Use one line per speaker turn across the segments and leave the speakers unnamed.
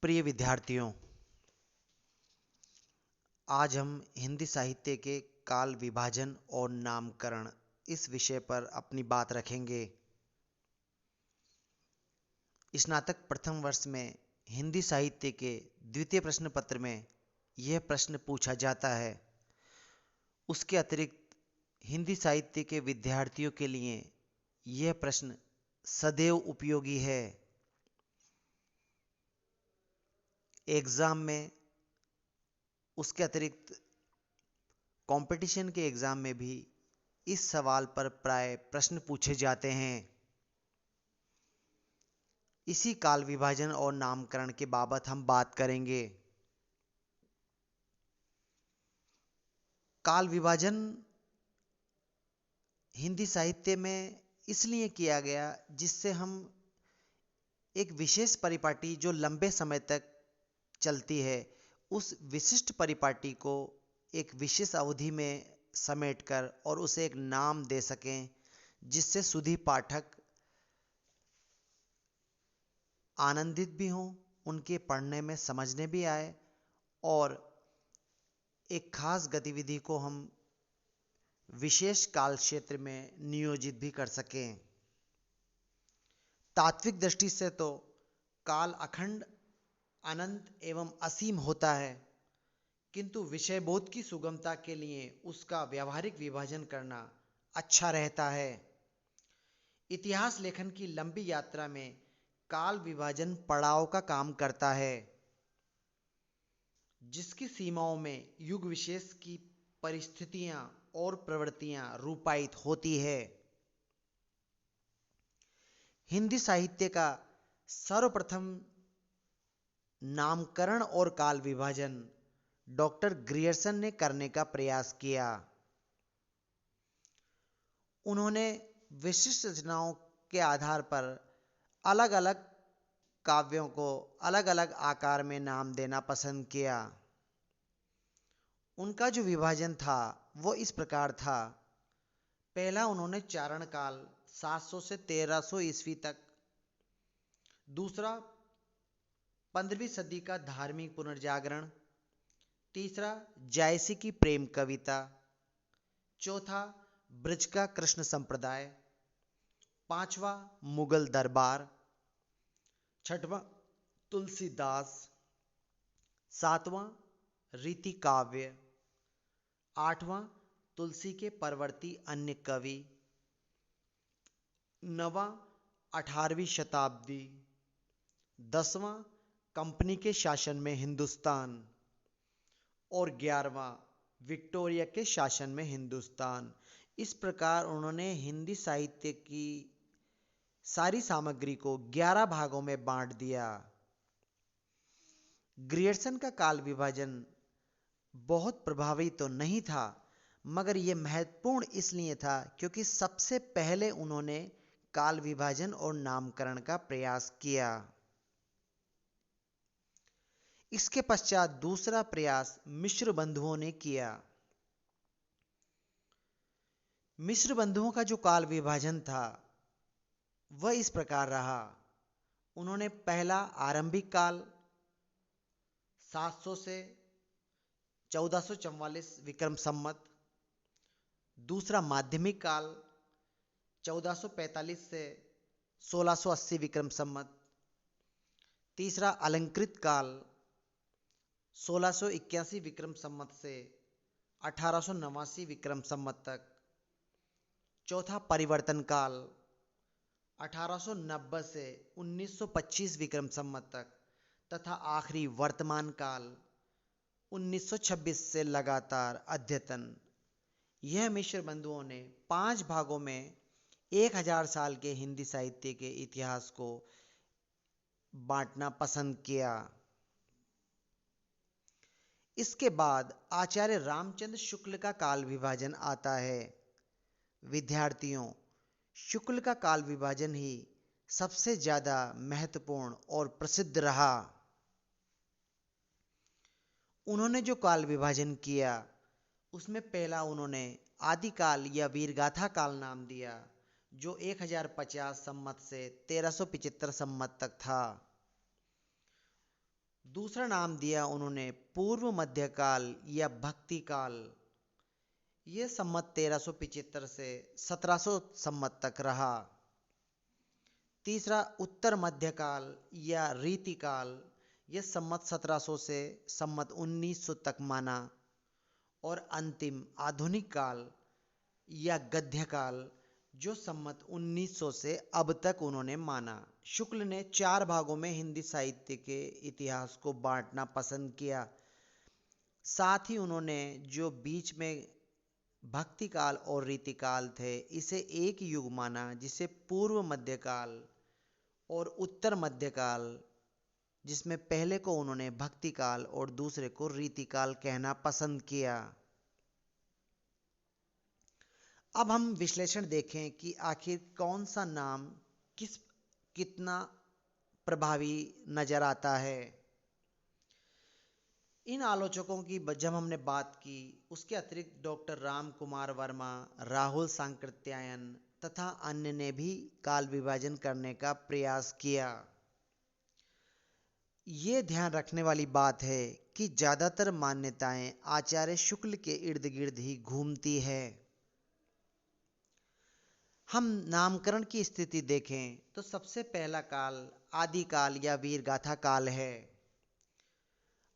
प्रिय विद्यार्थियों, आज हम हिंदी साहित्य के काल विभाजन और नामकरण इस विषय पर अपनी बात रखेंगे। स्नातक प्रथम वर्ष में हिंदी साहित्य के द्वितीय प्रश्न पत्र में यह प्रश्न पूछा जाता है। उसके अतिरिक्त हिंदी साहित्य के विद्यार्थियों के लिए यह प्रश्न सदैव उपयोगी है। एग्जाम में, उसके अतिरिक्त कंपटीशन के एग्जाम में भी इस सवाल पर प्राय प्रश्न पूछे जाते हैं। इसी काल विभाजन और नामकरण के बाबत हम बात करेंगे। काल विभाजन हिंदी साहित्य में इसलिए किया गया जिससे हम एक विशेष परिपाटी जो लंबे समय तक चलती है, उस विशिष्ट परिपाटी को एक विशेष अवधि में समेटकर और उसे एक नाम दे सकें, जिससे सुधी पाठक आनंदित भी हों, उनके पढ़ने में समझने भी आए और एक खास गतिविधि को हम विशेष काल क्षेत्र में नियोजित भी कर सकें। तात्विक दृष्टि से तो काल अखंड, अनंत एवं असीम होता है, किंतु विषय बोध की सुगमता के लिए उसका व्यावहारिक विभाजन करना अच्छा रहता है। इतिहास लेखन की लंबी यात्रा में काल विभाजन पड़ाव का काम करता है, जिसकी सीमाओं में युग विशेष की परिस्थितियां और प्रवृत्तियां रूपायित होती है। हिंदी साहित्य का सर्वप्रथम नामकरण और काल विभाजन डॉक्टर ग्रियर्सन ने करने का प्रयास किया। उन्होंने विशिष्ट रचनाओं के आधार पर अलग अलग काव्यों को अलग अलग आकार में नाम देना पसंद किया। उनका जो विभाजन था वो इस प्रकार था। पहला, उन्होंने चारण काल 700 से 1300 ईस्वी तक। दूसरा, 15वीं सदी का धार्मिक पुनर्जागरण। तीसरा, जायसी की प्रेम कविता। चौथा, ब्रज का कृष्ण संप्रदाय। पांचवा, मुगल दरबार। छठवां, तुलसीदास। सातवां, रीति काव्य। आठवां, तुलसी के परवर्ती अन्य कवि। नवां, 18वीं शताब्दी। 10वां, कंपनी के शासन में हिंदुस्तान। और 11वां, विक्टोरिया के शासन में हिंदुस्तान। इस प्रकार उन्होंने हिंदी साहित्य की सारी सामग्री को 11 भागों में बांट दिया। ग्रियर्सन का काल विभाजन बहुत प्रभावी तो नहीं था, मगर यह महत्वपूर्ण इसलिए था क्योंकि सबसे पहले उन्होंने काल विभाजन और नामकरण का प्रयास किया। इसके पश्चात दूसरा प्रयास मिश्र बंधुओं ने किया। मिश्र बंधुओं का जो काल विभाजन था वह इस प्रकार रहा। उन्होंने पहला आरंभिक काल 700 से 1444 विक्रम संवत। दूसरा माध्यमिक काल 1445 से 1680 विक्रम संवत। तीसरा अलंकृत काल 1681 विक्रम संवत से 1889 विक्रम संवत तक। चौथा परिवर्तन काल 1890 से 1925 विक्रम संवत तक। तथा आखिरी वर्तमान काल 1926 से लगातार अद्यतन। यह मिश्र बंधुओं ने 5 भागों में 1000 साल के हिंदी साहित्य के इतिहास को बांटना पसंद किया। इसके बाद आचार्य रामचंद्र शुक्ल का काल विभाजन आता है। विद्यार्थियों, शुक्ल का काल विभाजन ही सबसे ज्यादा महत्वपूर्ण और प्रसिद्ध रहा। उन्होंने जो काल विभाजन किया उसमें पहला उन्होंने आदिकाल या वीरगाथा काल नाम दिया, जो 1050 संवत से 1375 संवत तक था। दूसरा नाम दिया उन्होंने पूर्व मध्यकाल या भक्ति काल। यह संमत 1375 से 1700 संमत तक रहा। तीसरा उत्तर मध्यकाल या रीतिकाल, यह संमत 1700 से संमत 1900 तक माना। और अंतिम आधुनिक काल या गद्यकाल, जो संमत 1900 से अब तक उन्होंने माना। शुक्ल ने 4 भागों में हिंदी साहित्य के इतिहास को बांटना पसंद किया। साथ ही उन्होंने जो बीच में भक्ति काल और रीतिकाल थे, इसे एक युग माना, जिसे पूर्व मध्यकाल और उत्तर मध्यकाल, जिसमें पहले को उन्होंने भक्ति काल और दूसरे को रीतिकाल कहना पसंद किया। अब हम विश्लेषण देखें कि आखिर कौन सा नाम कितना प्रभावी नजर आता है। इन आलोचकों की जब हमने बात की, उसके अतिरिक्त डॉक्टर राम कुमार वर्मा, राहुल सांकृत्यायन तथा अन्य ने भी काल विभाजन करने का प्रयास किया। ये ध्यान रखने वाली बात है कि ज़्यादातर मान्यताएं आचार्य शुक्ल के इर्द गिर्द ही घूमती है। हम नामकरण की स्थिति देखें तो सबसे पहला काल आदिकाल या वीरगाथा काल है।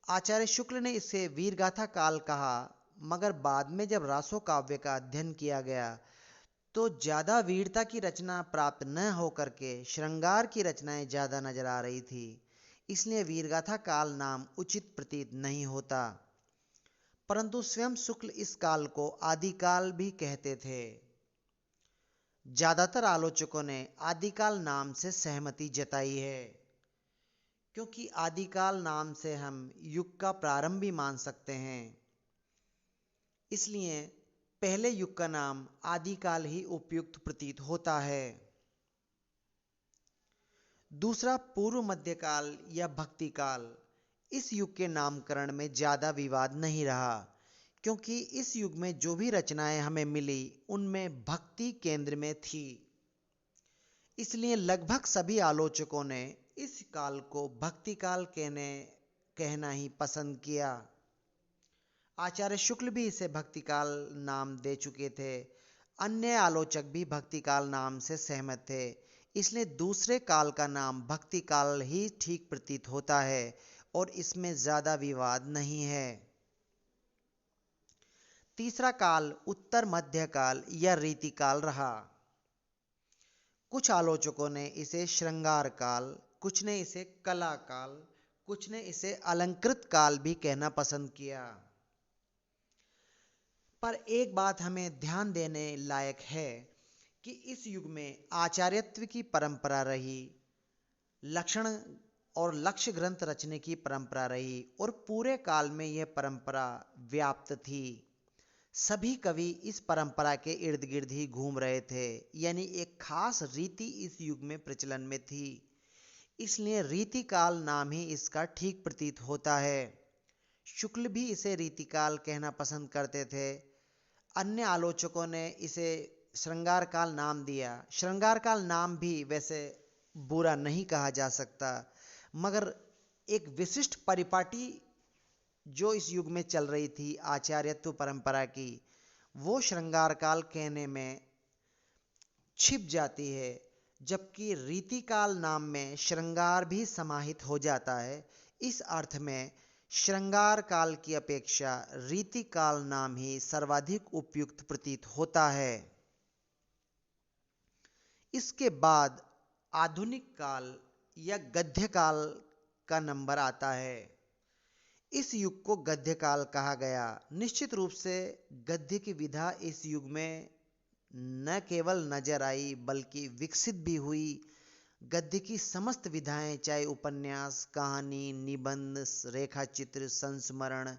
आचार्य शुक्ल ने इसे वीरगाथा काल कहा, मगर बाद में जब रासो काव्य का अध्ययन किया गया तो ज़्यादा वीरता की रचना प्राप्त न होकर के श्रृंगार की रचनाएं ज़्यादा नजर आ रही थी, इसलिए वीरगाथा काल नाम उचित प्रतीत नहीं होता। परंतु स्वयं शुक्ल इस काल को आदिकाल भी कहते थे। ज़्यादातर आलोचकों ने आदिकाल नाम से सहमति जताई है, क्योंकि आदिकाल नाम से हम युग का प्रारंभ भी मान सकते हैं। इसलिए पहले युग का नाम आदिकाल ही उपयुक्त प्रतीत होता है। दूसरा पूर्व मध्यकाल या भक्ति काल, इस युग के नामकरण में ज़्यादा विवाद नहीं रहा, क्योंकि इस युग में जो भी रचनाएं हमें मिली उनमें भक्ति केंद्र में थी। इसलिए लगभग सभी आलोचकों ने इस काल को भक्ति काल कहना ही पसंद किया। आचार्य शुक्ल भी इसे भक्ति काल नाम दे चुके थे। अन्य आलोचक भी भक्ति काल नाम से सहमत थे। इसलिए दूसरे काल का नाम भक्ति काल ही ठीक प्रतीत होता है और इसमें ज़्यादा विवाद नहीं है। तीसरा काल उत्तर मध्यकाल या रीतिकाल रहा। कुछ आलोचकों ने इसे श्रृंगार काल, कुछ ने इसे कला काल, कुछ ने इसे अलंकृत काल भी कहना पसंद किया। पर एक बात हमें ध्यान देने लायक है कि इस युग में आचार्यत्व की परंपरा रही, लक्षण और लक्ष्य ग्रंथ रचने की परंपरा रही और पूरे काल में यह परंपरा व्याप्त थी। सभी कवि इस परंपरा के इर्द गिर्द ही घूम रहे थे, यानी एक खास रीति इस युग में प्रचलन में थी। इसलिए रीतिकाल नाम ही इसका ठीक प्रतीत होता है। शुक्ल भी इसे रीतिकाल कहना पसंद करते थे। अन्य आलोचकों ने इसे श्रृंगार काल नाम दिया। श्रृंगार काल नाम भी वैसे बुरा नहीं कहा जा सकता, मगर एक विशिष्ट परिपाटी जो इस युग में चल रही थी आचार्यत्व परंपरा की, वो श्रृंगार काल कहने में छिप जाती है, जबकि रीतिकाल नाम में श्रृंगार भी समाहित हो जाता है। इस अर्थ में श्रृंगार काल की अपेक्षा रीतिकाल नाम ही सर्वाधिक उपयुक्त प्रतीत होता है। इसके बाद आधुनिक काल या गद्य काल का नंबर आता है। इस युग को गद्य काल कहा गया। निश्चित रूप से गद्य की विधा इस युग में न केवल नजर आई बल्कि विकसित भी हुई। गद्य की समस्त विधाएं, चाहे उपन्यास, कहानी, निबंध, रेखाचित्र, संस्मरण,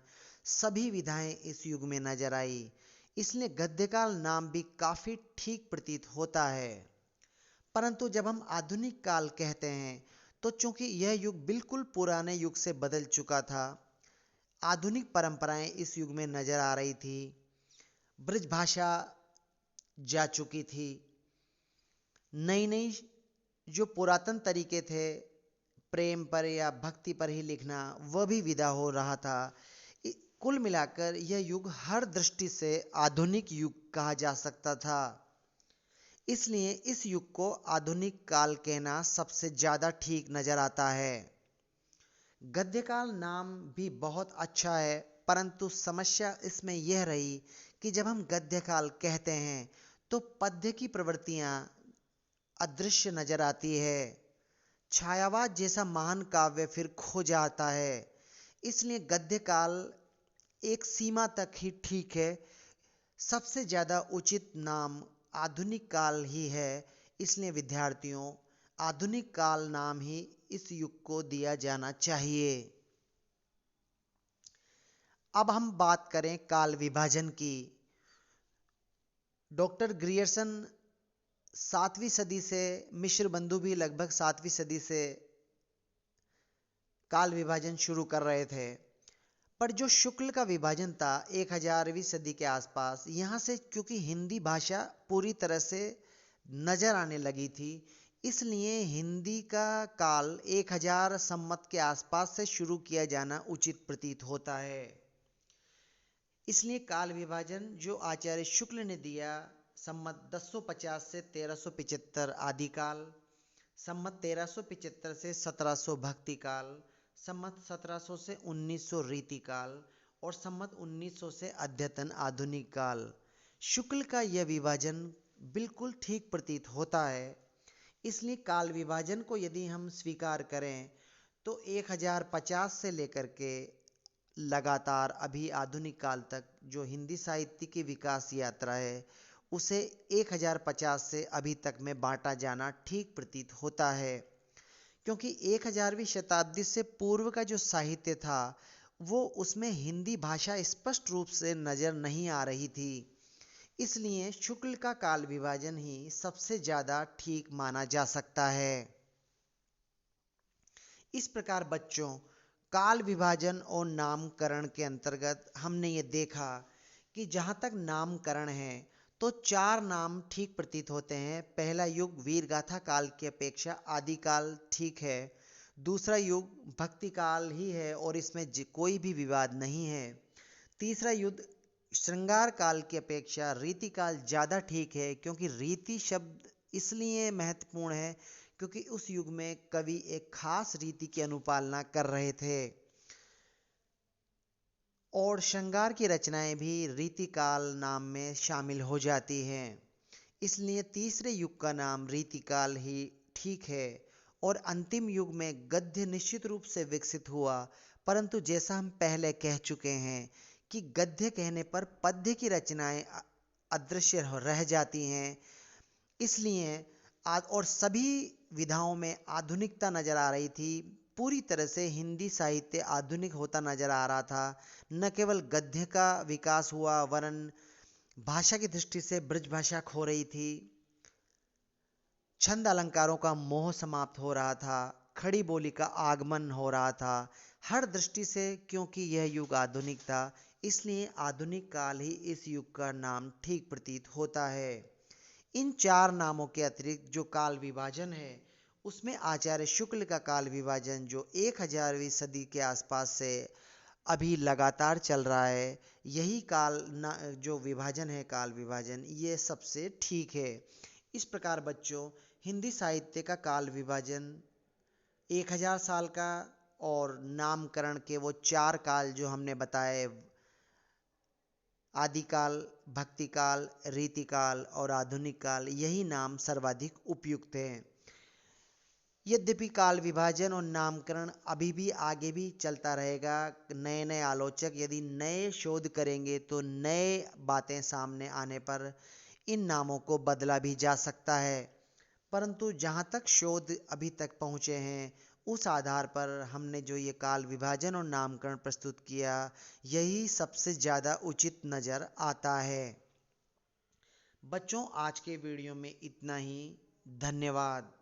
सभी विधाएं इस युग में नजर आई। इसलिए गद्यकाल नाम भी काफी ठीक प्रतीत होता है। परंतु जब हम आधुनिक काल कहते हैं तो चूंकि यह युग बिल्कुल पुराने युग से बदल चुका था, आधुनिक परंपराएं इस युग में नजर आ रही थी, ब्रज भाषा जा चुकी थी, नई नई जो पुरातन तरीके थे प्रेम पर या भक्ति पर ही लिखना वह भी विदा हो रहा था। कुल मिलाकर यह युग हर दृष्टि से आधुनिक युग कहा जा सकता था। इसलिए इस युग को आधुनिक काल कहना सबसे ज़्यादा ठीक नजर आता है। गद्यकाल नाम भी बहुत अच्छा है, परंतु समस्या इसमें यह रही कि जब हम गद्यकाल कहते हैं तो पद्य की प्रवृत्तियां अदृश्य नजर आती है। छायावाद जैसा महान काव्य फिर खो जाता है। इसलिए गद्यकाल एक सीमा तक ही ठीक है। सबसे ज़्यादा उचित नाम आधुनिक काल ही है। इसलिए विद्यार्थियों, आधुनिक काल नाम ही इस युग को दिया जाना चाहिए। अब हम बात करें काल विभाजन की। डॉक्टर ग्रियर्सन 7वीं सदी से, मिश्र बंधु भी लगभग 7वीं सदी से काल विभाजन शुरू कर रहे थे। पर जो शुक्ल का विभाजन था 1000वीं सदी के आसपास, यहाँ से क्योंकि हिंदी भाषा पूरी तरह से नजर आने लगी थी, इसलिए हिंदी का काल 1000 सम्मत के आसपास से शुरू किया जाना उचित प्रतीत होता है। इसलिए काल विभाजन जो आचार्य शुक्ल ने दिया, सम्मत 1050 से 1375 आदिकाल, सम्मत 1375 से 1700 भक्तिकाल, सम्मत 1700 से 1900 रीतिकाल और सम्मत 1900 से अद्यतन आधुनिक काल। शुक्ल का यह विभाजन बिल्कुल ठीक प्रतीत होता है। इसलिए काल विभाजन को यदि हम स्वीकार करें तो 1050 से लेकर के लगातार अभी आधुनिक काल तक जो हिंदी साहित्य की विकास यात्रा है, उसे 1050 से अभी तक में बांटा जाना ठीक प्रतीत होता है। क्योंकि 1000वीं शताब्दी से पूर्व का जो साहित्य था वो उसमें हिंदी भाषा स्पष्ट रूप से नजर नहीं आ रही थी। इसलिए शुक्ल का काल विभाजन ही सबसे ज़्यादा ठीक माना जा सकता है। इस प्रकार बच्चों, काल विभाजन और नामकरण के अंतर्गत हमने ये देखा कि जहाँ तक नामकरण है तो 4 नाम ठीक प्रतीत होते हैं। पहला युग वीरगाथा काल की अपेक्षा आदिकाल ठीक है। दूसरा युग भक्ति काल ही है और इसमें कोई भी विवाद नहीं है। तीसरा युग श्रृंगार काल की अपेक्षा रीति काल ज़्यादा ठीक है, क्योंकि रीति शब्द इसलिए महत्वपूर्ण है क्योंकि उस युग में कवि एक खास रीति की अनुपालना कर रहे थे और श्रृंगार की रचनाएं भी रीतिकाल नाम में शामिल हो जाती हैं। इसलिए तीसरे युग का नाम रीतिकाल ही ठीक है। और अंतिम युग में गद्य निश्चित रूप से विकसित हुआ, परंतु जैसा हम पहले कह चुके हैं कि गद्य कहने पर पद्य की रचनाएं अदृश्य रह जाती हैं। इसलिए और सभी विधाओं में आधुनिकता नजर आ रही थी। पूरी तरह से हिंदी साहित्य आधुनिक होता नजर आ रहा था। न केवल गद्य का विकास हुआ, वरन भाषा की दृष्टि से ब्रज भाषा खो रही थी, छंद अलंकारों का मोह समाप्त हो रहा था, खड़ी बोली का आगमन हो रहा था। हर दृष्टि से क्योंकि यह युग आधुनिक था, इसलिए आधुनिक काल ही इस युग का नाम ठीक प्रतीत होता है। इन 4 नामों के अतिरिक्त जो काल विभाजन है, उसमें आचार्य शुक्ल का काल विभाजन जो 1000वीं सदी के आसपास से अभी लगातार चल रहा है, यही जो विभाजन है काल विभाजन, ये सबसे ठीक है। इस प्रकार बच्चों, हिंदी साहित्य का काल विभाजन 1000 साल का और नामकरण के वो 4 काल जो हमने बताए, आदिकाल, भक्तिकाल, रीतिकाल और आधुनिक काल, यही नाम सर्वाधिक उपयुक्त हैं। यद्यपि काल विभाजन और नामकरण अभी भी आगे भी चलता रहेगा। नए नए आलोचक यदि नए शोध करेंगे तो नए बातें सामने आने पर इन नामों को बदला भी जा सकता है। परंतु जहाँ तक शोध अभी तक पहुँचे हैं, उस आधार पर हमने जो ये काल विभाजन और नामकरण प्रस्तुत किया, यही सबसे ज़्यादा उचित नज़र आता है। बच्चों, आज के वीडियो में इतना ही। धन्यवाद।